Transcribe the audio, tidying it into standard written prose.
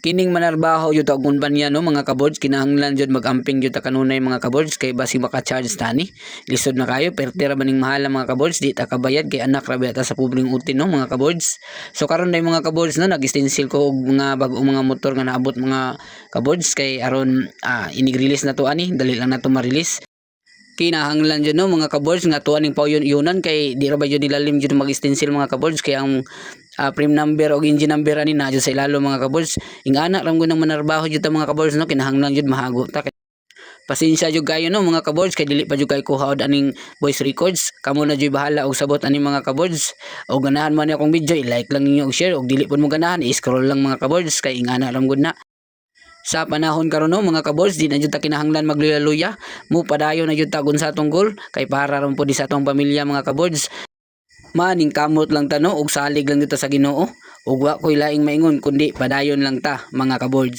Kining manarbaho jud ta kumpanya no mga kabods, kinahanglan jud magamping jud ta kanunay mga kabods kay basi maka-charge tani. Lisod na kayo pertira baning mahal mga kabods, di ta kabayad kay anak ra ta sa publing utin no mga kabods. So karon day mga kabods no nag-stencil ko og mga bag-ong mga motor nga naabot mga kabods kay aron inig-release na to ani, dali lang na to ma-release. Kinahanglan jud no mga kabods nga tuwa ning pauyon-yunan kay di ra ba jud nilalim jud mag-stencil mga kabods kay ang frame number o engine number ani na jud sa ilalo mga kabods. Ingana ram gud nang manarbaho jud ta mga kabods no, kinahanglan jud mahago ta. Pasensya jud kayo no mga kabods kay dili pa jud kay kuhaod aning voice records. Kamo na jud bahala og sabot ani mga kabods. Og ganahan man ni akong video, i-like lang ninyo og share, og dili pud mo ganahan i-scroll lang mga kabods kay ingana ram gud na. Sa panahon karon no mga kabods, di na jud ta kinahanglan magluya-luya, mo padayon na jud ta gun sa atong goal kay para ron pud sa atong pamilya mga kabods. Maning kamot lang ta no og salig lang jud ta sa Ginoo, ug wa koy laing maingon kundi padayon lang ta mga kabods.